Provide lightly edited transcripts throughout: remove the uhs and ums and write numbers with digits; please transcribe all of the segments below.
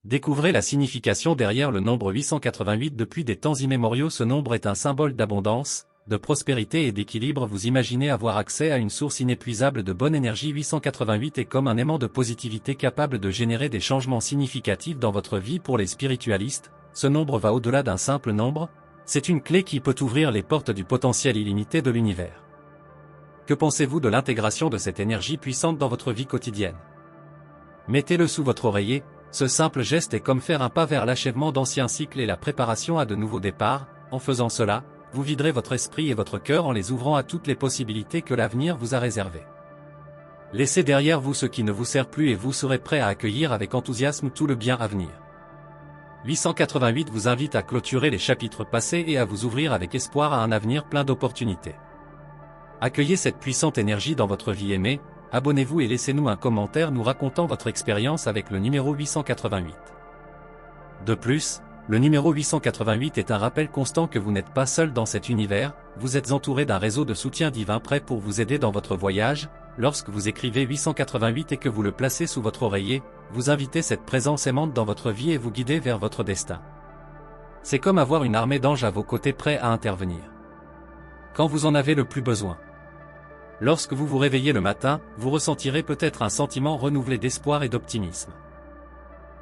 Découvrez la signification derrière le nombre 888. Depuis des temps immémoriaux, ce nombre est un symbole d'abondance, de prospérité et d'équilibre. Vous imaginez avoir accès à une source inépuisable de bonne énergie. 888 est comme un aimant de positivité capable de générer des changements significatifs dans votre vie. Pour les spiritualistes, ce nombre va au-delà d'un simple nombre, c'est une clé qui peut ouvrir les portes du potentiel illimité de l'univers. Que pensez-vous de l'intégration de cette énergie puissante dans votre vie quotidienne? Mettez-le sous votre oreiller. Ce simple geste est comme faire un pas vers l'achèvement d'anciens cycles et la préparation à de nouveaux départs. En faisant cela, vous viderez votre esprit et votre cœur en les ouvrant à toutes les possibilités que l'avenir vous a réservées. Laissez derrière vous ce qui ne vous sert plus et vous serez prêt à accueillir avec enthousiasme tout le bien à venir. 888 vous invite à clôturer les chapitres passés et à vous ouvrir avec espoir à un avenir plein d'opportunités. Accueillez cette puissante énergie dans votre vie aimée. Abonnez-vous et laissez-nous un commentaire nous racontant votre expérience avec le numéro 888. De plus, le numéro 888 est un rappel constant que vous n'êtes pas seul dans cet univers, vous êtes entouré d'un réseau de soutien divin prêt pour vous aider dans votre voyage. Lorsque vous écrivez 888 et que vous le placez sous votre oreiller, vous invitez cette présence aimante dans votre vie et vous guidez vers votre destin. C'est comme avoir une armée d'anges à vos côtés prêts à intervenir quand vous en avez le plus besoin. Lorsque vous vous réveillez le matin, vous ressentirez peut-être un sentiment renouvelé d'espoir et d'optimisme.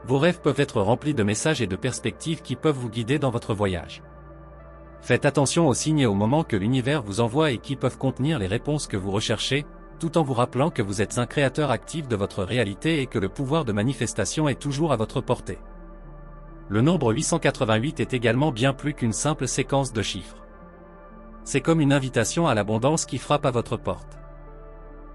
Vos rêves peuvent être remplis de messages et de perspectives qui peuvent vous guider dans votre voyage. Faites attention aux signes et aux moments que l'univers vous envoie et qui peuvent contenir les réponses que vous recherchez, tout en vous rappelant que vous êtes un créateur actif de votre réalité et que le pouvoir de manifestation est toujours à votre portée. Le nombre 888 est également bien plus qu'une simple séquence de chiffres. C'est comme une invitation à l'abondance qui frappe à votre porte.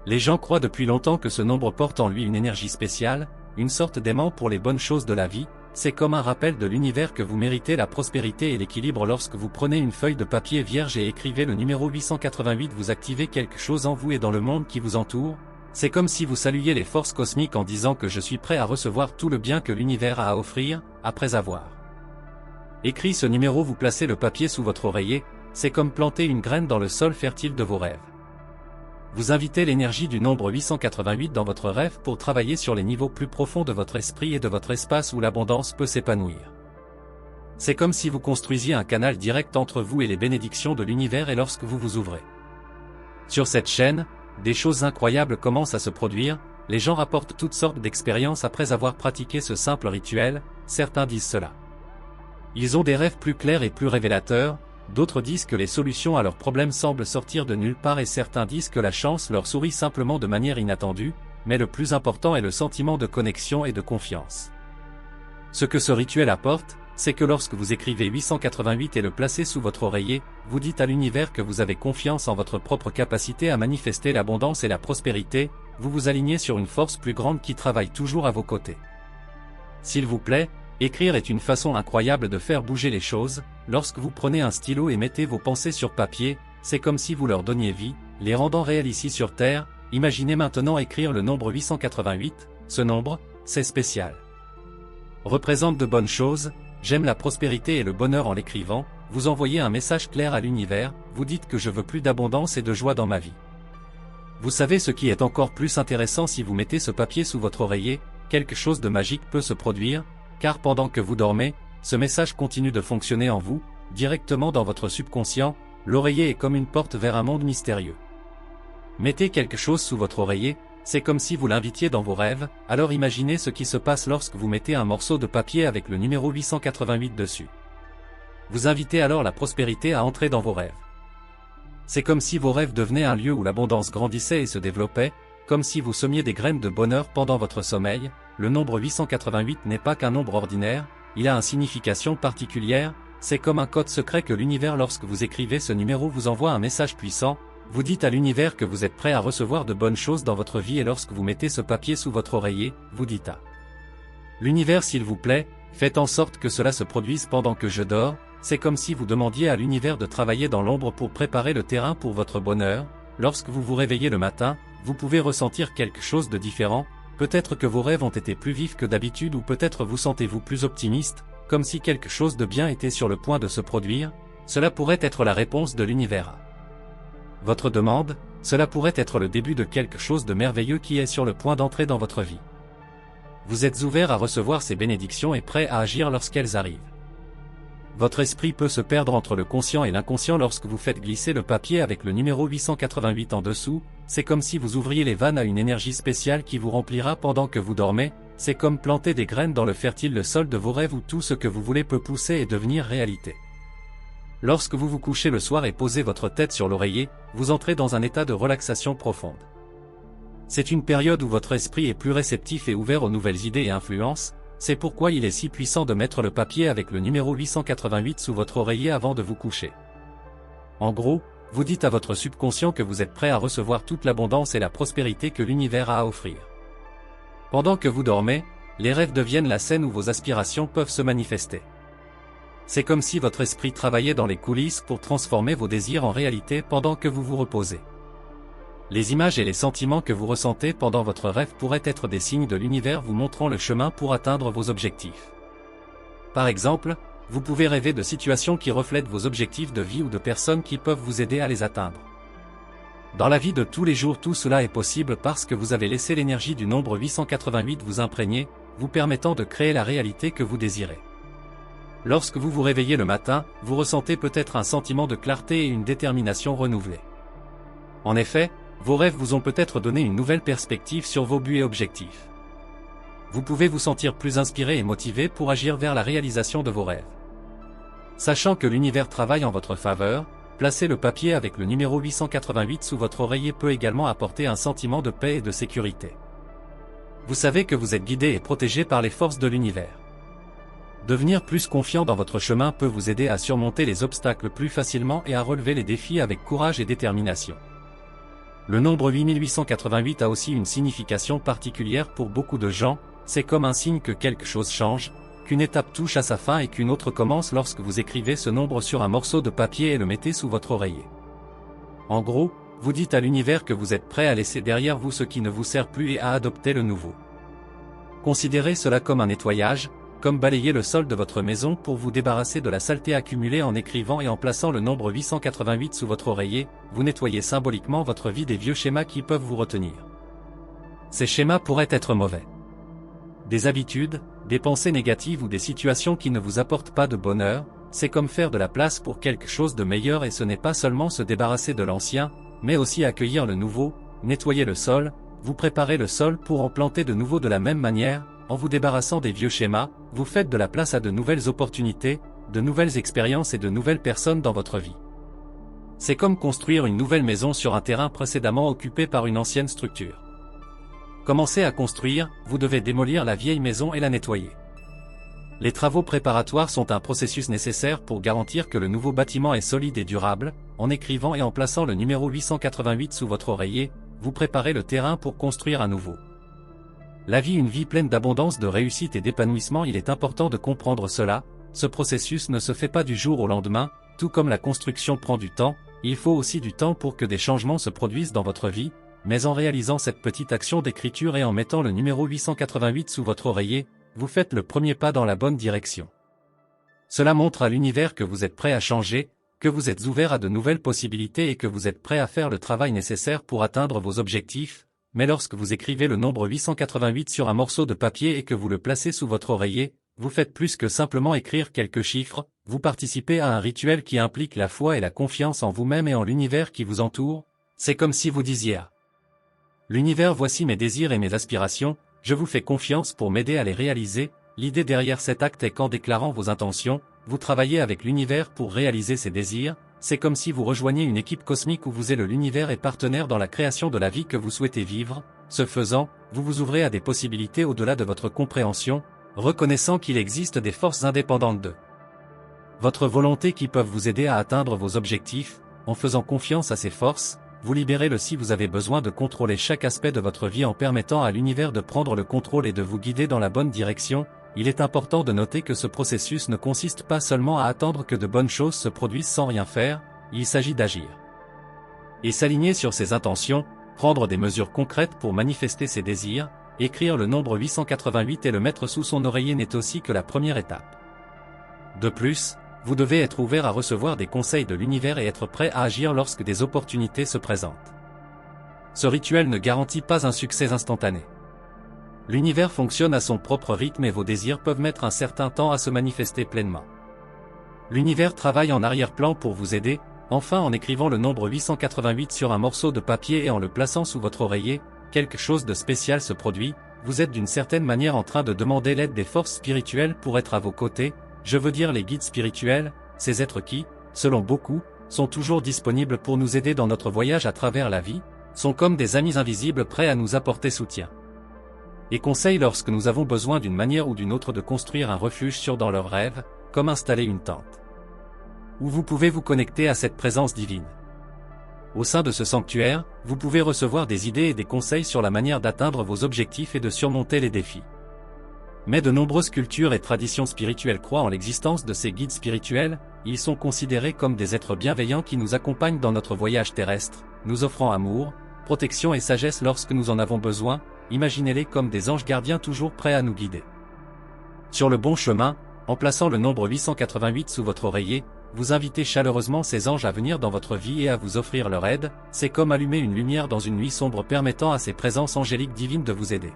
Les gens croient depuis longtemps que ce nombre porte en lui une énergie spéciale, une sorte d'aimant pour les bonnes choses de la vie. C'est comme un rappel de l'univers que vous méritez la prospérité et l'équilibre. Lorsque vous prenez une feuille de papier vierge et écrivez le numéro 888, vous activez quelque chose en vous et dans le monde qui vous entoure. C'est comme si vous saluiez les forces cosmiques en disant que je suis prêt à recevoir tout le bien que l'univers a à offrir. Après avoir écrit ce numéro, vous placez le papier sous votre oreiller. C'est comme planter une graine dans le sol fertile de vos rêves. Vous invitez l'énergie du nombre 888 dans votre rêve pour travailler sur les niveaux plus profonds de votre esprit et de votre espace où l'abondance peut s'épanouir. C'est comme si vous construisiez un canal direct entre vous et les bénédictions de l'univers. Et lorsque vous vous ouvrez sur cette chaîne, des choses incroyables commencent à se produire. Les gens rapportent toutes sortes d'expériences après avoir pratiqué ce simple rituel. Certains disent cela. Ils ont des rêves plus clairs et plus révélateurs. D'autres disent que les solutions à leurs problèmes semblent sortir de nulle part et certains disent que la chance leur sourit simplement de manière inattendue, mais le plus important est le sentiment de connexion et de confiance. Ce que ce rituel apporte, c'est que lorsque vous écrivez 888 et le placez sous votre oreiller, vous dites à l'univers que vous avez confiance en votre propre capacité à manifester l'abondance et la prospérité, vous vous alignez sur une force plus grande qui travaille toujours à vos côtés. S'il vous plaît, écrire est une façon incroyable de faire bouger les choses. Lorsque vous prenez un stylo et mettez vos pensées sur papier, c'est comme si vous leur donniez vie, les rendant réelles ici sur Terre. Imaginez maintenant écrire le nombre 888, ce nombre, c'est spécial. Représente de bonnes choses, j'aime la prospérité et le bonheur. En l'écrivant, vous envoyez un message clair à l'univers, vous dites que je veux plus d'abondance et de joie dans ma vie. Vous savez ce qui est encore plus intéressant? Si vous mettez ce papier sous votre oreiller, quelque chose de magique peut se produire, car pendant que vous dormez, ce message continue de fonctionner en vous, directement dans votre subconscient. L'oreiller est comme une porte vers un monde mystérieux. Mettez quelque chose sous votre oreiller, c'est comme si vous l'invitiez dans vos rêves. Alors imaginez ce qui se passe lorsque vous mettez un morceau de papier avec le numéro 888 dessus. Vous invitez alors la prospérité à entrer dans vos rêves. C'est comme si vos rêves devenaient un lieu où l'abondance grandissait et se développait, comme si vous semiez des graines de bonheur pendant votre sommeil. Le nombre 888 n'est pas qu'un nombre ordinaire, il a une signification particulière. C'est comme un code secret que l'univers, lorsque vous écrivez ce numéro, vous envoie un message puissant. Vous dites à l'univers que vous êtes prêt à recevoir de bonnes choses dans votre vie et lorsque vous mettez ce papier sous votre oreiller, vous dites à l'univers, s'il vous plaît, faites en sorte que cela se produise pendant que je dors. C'est comme si vous demandiez à l'univers de travailler dans l'ombre pour préparer le terrain pour votre bonheur. Lorsque vous vous réveillez le matin, vous pouvez ressentir quelque chose de différent. Peut-être que vos rêves ont été plus vifs que d'habitude ou peut-être vous sentez-vous plus optimiste, comme si quelque chose de bien était sur le point de se produire. Cela pourrait être la réponse de l'univers à votre demande, cela pourrait être le début de quelque chose de merveilleux qui est sur le point d'entrer dans votre vie. Vous êtes ouvert à recevoir ces bénédictions et prêt à agir lorsqu'elles arrivent. Votre esprit peut se perdre entre le conscient et l'inconscient lorsque vous faites glisser le papier avec le numéro 888 en dessous, c'est comme si vous ouvriez les vannes à une énergie spéciale qui vous remplira pendant que vous dormez, c'est comme planter des graines dans le fertile sol de vos rêves où tout ce que vous voulez peut pousser et devenir réalité. Lorsque vous vous couchez le soir et posez votre tête sur l'oreiller, vous entrez dans un état de relaxation profonde. C'est une période où votre esprit est plus réceptif et ouvert aux nouvelles idées et influences, c'est pourquoi il est si puissant de mettre le papier avec le numéro 888 sous votre oreiller avant de vous coucher. En gros, vous dites à votre subconscient que vous êtes prêt à recevoir toute l'abondance et la prospérité que l'univers a à offrir. Pendant que vous dormez, les rêves deviennent la scène où vos aspirations peuvent se manifester. C'est comme si votre esprit travaillait dans les coulisses pour transformer vos désirs en réalité pendant que vous vous reposez. Les images et les sentiments que vous ressentez pendant votre rêve pourraient être des signes de l'univers vous montrant le chemin pour atteindre vos objectifs. Par exemple, vous pouvez rêver de situations qui reflètent vos objectifs de vie ou de personnes qui peuvent vous aider à les atteindre. Dans la vie de tous les jours, tout cela est possible parce que vous avez laissé l'énergie du nombre 888 vous imprégner, vous permettant de créer la réalité que vous désirez. Lorsque vous vous réveillez le matin, vous ressentez peut-être un sentiment de clarté et une détermination renouvelée. En effet, vos rêves vous ont peut-être donné une nouvelle perspective sur vos buts et objectifs. Vous pouvez vous sentir plus inspiré et motivé pour agir vers la réalisation de vos rêves. Sachant que l'univers travaille en votre faveur, placer le papier avec le numéro 888 sous votre oreiller peut également apporter un sentiment de paix et de sécurité. Vous savez que vous êtes guidé et protégé par les forces de l'univers. Devenir plus confiant dans votre chemin peut vous aider à surmonter les obstacles plus facilement et à relever les défis avec courage et détermination. Le nombre 8888 a aussi une signification particulière pour beaucoup de gens, c'est comme un signe que quelque chose change, qu'une étape touche à sa fin et qu'une autre commence lorsque vous écrivez ce nombre sur un morceau de papier et le mettez sous votre oreiller. En gros, vous dites à l'univers que vous êtes prêt à laisser derrière vous ce qui ne vous sert plus et à adopter le nouveau. Considérez cela comme un nettoyage, comme balayer le sol de votre maison pour vous débarrasser de la saleté accumulée en écrivant et en plaçant le nombre 888 sous votre oreiller, vous nettoyez symboliquement votre vie des vieux schémas qui peuvent vous retenir. Ces schémas pourraient être mauvais. Des habitudes, des pensées négatives ou des situations qui ne vous apportent pas de bonheur, c'est comme faire de la place pour quelque chose de meilleur et ce n'est pas seulement se débarrasser de l'ancien, mais aussi accueillir le nouveau, nettoyer le sol, vous préparez le sol pour en planter de nouveau de la même manière. En vous débarrassant des vieux schémas, vous faites de la place à de nouvelles opportunités, de nouvelles expériences et de nouvelles personnes dans votre vie. C'est comme construire une nouvelle maison sur un terrain précédemment occupé par une ancienne structure. Commencez à construire, vous devez démolir la vieille maison et la nettoyer. Les travaux préparatoires sont un processus nécessaire pour garantir que le nouveau bâtiment est solide et durable. En écrivant et en plaçant le numéro 888 sous votre oreiller, vous préparez le terrain pour construire à nouveau. La vie, une vie pleine d'abondance, de réussite et d'épanouissement, il est important de comprendre cela. Ce processus ne se fait pas du jour au lendemain, tout comme la construction prend du temps, il faut aussi du temps pour que des changements se produisent dans votre vie, mais en réalisant cette petite action d'écriture et en mettant le numéro 888 sous votre oreiller, vous faites le premier pas dans la bonne direction. Cela montre à l'univers que vous êtes prêt à changer, que vous êtes ouvert à de nouvelles possibilités et que vous êtes prêt à faire le travail nécessaire pour atteindre vos objectifs. Mais lorsque vous écrivez le nombre 888 sur un morceau de papier et que vous le placez sous votre oreiller, vous faites plus que simplement écrire quelques chiffres, vous participez à un rituel qui implique la foi et la confiance en vous-même et en l'univers qui vous entoure. C'est comme si vous disiez à l'univers: voici mes désirs et mes aspirations, je vous fais confiance pour m'aider à les réaliser. L'idée derrière cet acte est qu'en déclarant vos intentions, vous travaillez avec l'univers pour réaliser ces désirs. C'est comme si vous rejoignez une équipe cosmique où vous et l'univers est partenaire dans la création de la vie que vous souhaitez vivre. Ce faisant, vous vous ouvrez à des possibilités au-delà de votre compréhension, reconnaissant qu'il existe des forces indépendantes de votre volonté qui peuvent vous aider à atteindre vos objectifs. En faisant confiance à ces forces, vous libérez le si vous avez besoin de contrôler chaque aspect de votre vie en permettant à l'univers de prendre le contrôle et de vous guider dans la bonne direction. Il est important de noter que ce processus ne consiste pas seulement à attendre que de bonnes choses se produisent sans rien faire, il s'agit d'agir et s'aligner sur ses intentions, prendre des mesures concrètes pour manifester ses désirs. Écrire le nombre 888 et le mettre sous son oreiller n'est aussi que la première étape. De plus, vous devez être ouvert à recevoir des conseils de l'univers et être prêt à agir lorsque des opportunités se présentent. Ce rituel ne garantit pas un succès instantané. L'univers fonctionne à son propre rythme et vos désirs peuvent mettre un certain temps à se manifester pleinement. L'univers travaille en arrière-plan pour vous aider, enfin en écrivant le nombre 888 sur un morceau de papier et en le plaçant sous votre oreiller, quelque chose de spécial se produit, vous êtes d'une certaine manière en train de demander l'aide des forces spirituelles pour être à vos côtés, je veux dire les guides spirituels, ces êtres qui, selon beaucoup, sont toujours disponibles pour nous aider dans notre voyage à travers la vie, sont comme des amis invisibles prêts à nous apporter soutien et conseils lorsque nous avons besoin d'une manière ou d'une autre de construire un refuge sûr dans leurs rêves, comme installer une tente. Où vous pouvez vous connecter à cette présence divine. Au sein de ce sanctuaire, vous pouvez recevoir des idées et des conseils sur la manière d'atteindre vos objectifs et de surmonter les défis. Mais de nombreuses cultures et traditions spirituelles croient en l'existence de ces guides spirituels, ils sont considérés comme des êtres bienveillants qui nous accompagnent dans notre voyage terrestre, nous offrant amour, protection et sagesse lorsque nous en avons besoin, imaginez-les comme des anges gardiens toujours prêts à nous guider. Sur le bon chemin, en plaçant le nombre 888 sous votre oreiller, vous invitez chaleureusement ces anges à venir dans votre vie et à vous offrir leur aide, c'est comme allumer une lumière dans une nuit sombre permettant à ces présences angéliques divines de vous aider.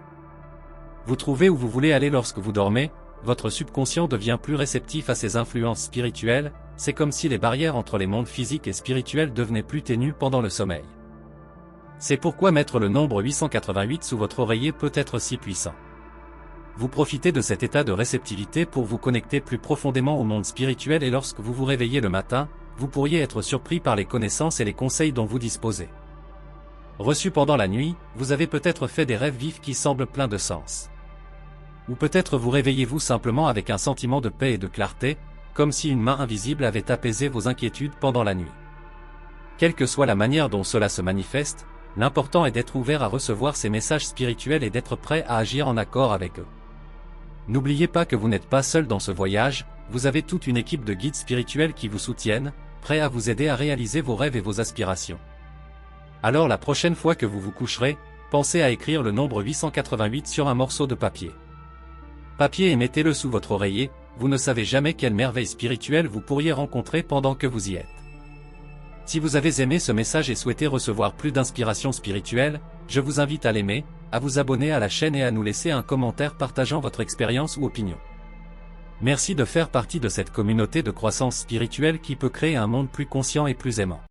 Vous trouvez où vous voulez aller lorsque vous dormez, votre subconscient devient plus réceptif à ces influences spirituelles, c'est comme si les barrières entre les mondes physiques et spirituels devenaient plus ténues pendant le sommeil. C'est pourquoi mettre le nombre 888 sous votre oreiller peut être si puissant. Vous profitez de cet état de réceptivité pour vous connecter plus profondément au monde spirituel et lorsque vous vous réveillez le matin, vous pourriez être surpris par les connaissances et les conseils dont vous disposez. Reçus pendant la nuit, vous avez peut-être fait des rêves vifs qui semblent pleins de sens. Ou peut-être vous réveillez-vous simplement avec un sentiment de paix et de clarté, comme si une main invisible avait apaisé vos inquiétudes pendant la nuit. Quelle que soit la manière dont cela se manifeste, l'important est d'être ouvert à recevoir ces messages spirituels et d'être prêt à agir en accord avec eux. N'oubliez pas que vous n'êtes pas seul dans ce voyage, vous avez toute une équipe de guides spirituels qui vous soutiennent, prêts à vous aider à réaliser vos rêves et vos aspirations. Alors la prochaine fois que vous vous coucherez, pensez à écrire le nombre 888 sur un morceau de papier. Et mettez-le sous votre oreiller, vous ne savez jamais quelle merveille spirituelle vous pourriez rencontrer pendant que vous y êtes. Si vous avez aimé ce message et souhaitez recevoir plus d'inspiration spirituelle, je vous invite à l'aimer, à vous abonner à la chaîne et à nous laisser un commentaire partageant votre expérience ou opinion. Merci de faire partie de cette communauté de croissance spirituelle qui peut créer un monde plus conscient et plus aimant.